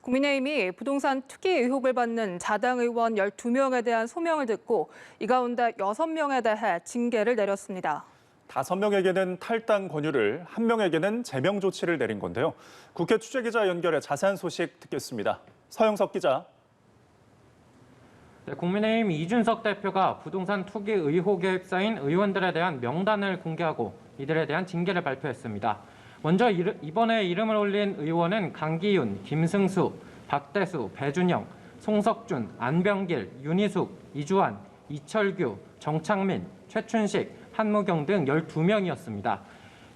국민의힘이 부동산 투기 의혹을 받는 자당 의원 12명에 대한 소명을 듣고 이 가운데 6명에 대해 징계를 내렸습니다. 5명에게는 탈당 권유를, 1명에게는 제명 조치를 내린 건데요. 국회 취재기자 연결해 자세한 소식 듣겠습니다. 서영석 기자. 국민의힘 이준석 대표가 부동산 투기 의혹에 휩싸인 의원들에 대한 명단을 공개하고 이들에 대한 징계를 발표했습니다. 먼저 이번에 이름을 올린 의원은 강기윤, 김승수, 박대수, 배준영, 송석준, 안병길, 윤희숙, 이주환, 이철규, 정창민, 최춘식, 한무경 등 12명이었습니다.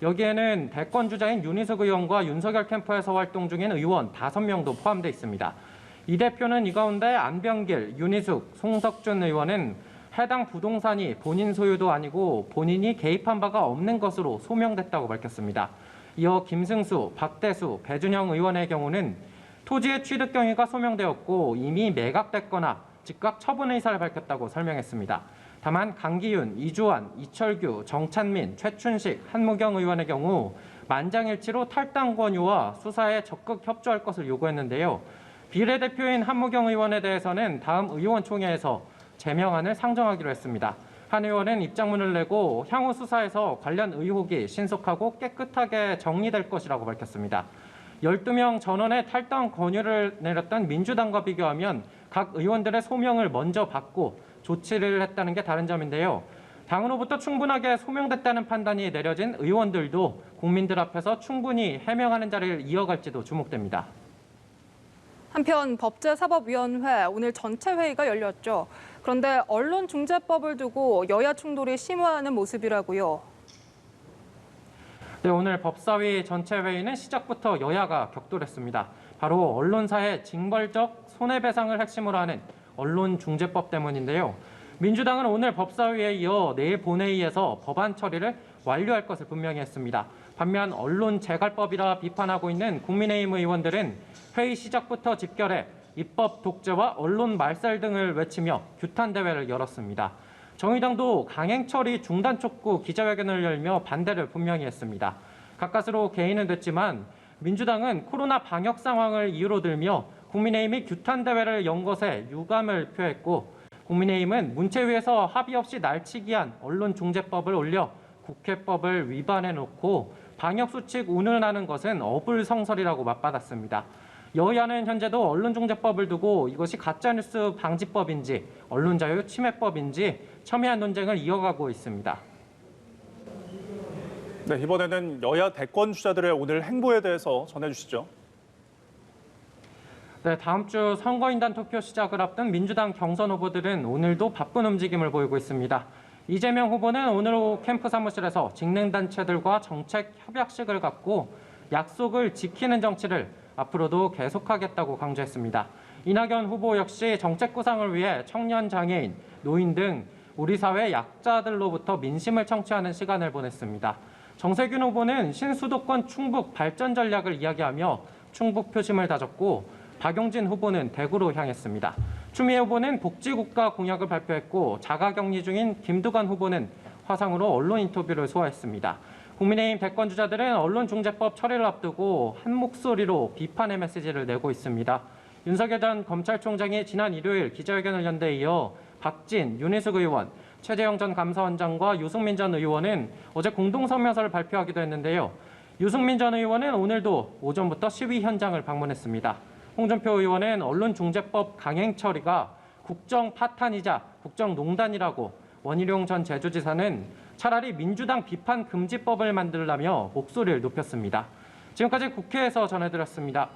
여기에는 대권 주자인 윤희숙 의원과 윤석열 캠프에서 활동 중인 의원 5명도 포함되어 있습니다. 이 대표는 이 가운데 안병길, 윤희숙, 송석준 의원은 해당 부동산이 본인 소유도 아니고 본인이 개입한 바가 없는 것으로 소명됐다고 밝혔습니다. 이어 김승수, 박대수, 배준영 의원의 경우는 토지의 취득 경위가 소명되었고 이미 매각됐거나 즉각 처분 의사를 밝혔다고 설명했습니다. 다만 강기윤, 이주환, 이철규, 정찬민, 최춘식, 한무경 의원의 경우 만장일치로 탈당 권유와 수사에 적극 협조할 것을 요구했는데요. 비례대표인 한무경 의원에 대해서는 다음 의원총회에서 제명안을 상정하기로 했습니다. 한 의원은 입장문을 내고 향후 수사에서 관련 의혹이 신속하고 깨끗하게 정리될 것이라고 밝혔습니다. 12명 전원의 탈당 권유를 내렸던 민주당과 비교하면 각 의원들의 소명을 먼저 받고 조치를 했다는 게 다른 점인데요. 당으로부터 충분하게 소명됐다는 판단이 내려진 의원들도 국민들 앞에서 충분히 해명하는 자리를 이어갈지도 주목됩니다. 한편 법제사법위원회 오늘 전체 회의가 열렸죠. 그런데 언론중재법을 두고 여야 충돌이 심화하는 모습이라고요. 네, 오늘 법사위 전체 회의는 시작부터 여야가 격돌했습니다. 바로 언론사의 징벌적 손해배상을 핵심으로 하는 언론중재법 때문인데요. 민주당은 오늘 법사위에 이어 내일 본회의에서 법안 처리를 완료할 것을 분명히 했습니다. 반면 언론재갈법이라 비판하고 있는 국민의힘 의원들은 회의 시작부터 집결해 입법 독재와 언론 말살 등을 외치며 규탄 대회를 열었습니다. 정의당도 강행 처리 중단 촉구 기자회견을 열며 반대를 분명히 했습니다. 가까스로 개의는 됐지만 민주당은 코로나 방역 상황을 이유로 들며 국민의힘이 규탄 대회를 연 것에 유감을 표했고 국민의힘은 문체위에서 합의 없이 날치기한 언론중재법을 올려 국회법을 위반해놓고 방역수칙 운운하는 것은 어불성설이라고 맞받았습니다. 여야는 현재도 언론중재법을 두고 이것이 가짜뉴스 방지법인지 언론자유 침해법인지 첨예한 논쟁을 이어가고 있습니다. 네, 이번에는 여야 대권 주자들의 오늘 행보에 대해서 전해주시죠. 네, 다음 주 선거인단 투표 시작을 앞둔 민주당 경선 후보들은 오늘도 바쁜 움직임을 보이고 있습니다. 이재명 후보는 오늘 오후 캠프 사무실에서 직능단체들과 정책 협약식을 갖고 약속을 지키는 정치를 앞으로도 계속하겠다고 강조했습니다. 이낙연 후보 역시 정책 구상을 위해 청년, 장애인, 노인 등 우리 사회 약자들로부터 민심을 청취하는 시간을 보냈습니다. 정세균 후보는 신수도권 충북 발전 전략을 이야기하며 충북 표심을 다졌고 박용진 후보는 대구로 향했습니다. 추미애 후보는 복지국가 공약을 발표했고 자가격리 중인 김두관 후보는 화상으로 언론 인터뷰를 소화했습니다. 국민의힘 대권 주자들은 언론중재법 처리를 앞두고 한 목소리로 비판의 메시지를 내고 있습니다. 윤석열 전 검찰총장이 지난 일요일 기자회견을 연 데 이어 박진, 윤희숙 의원, 최재형 전 감사원장과 유승민 전 의원은 어제 공동성명서를 발표하기도 했는데요. 유승민 전 의원은 오늘도 오전부터 시위 현장을 방문했습니다. 홍준표 의원은 언론중재법 강행 처리가 국정 파탄이자 국정농단이라고, 원희룡 전 제주지사는 차라리 민주당 비판 금지법을 만들라며 목소리를 높였습니다. 지금까지 국회에서 전해드렸습니다.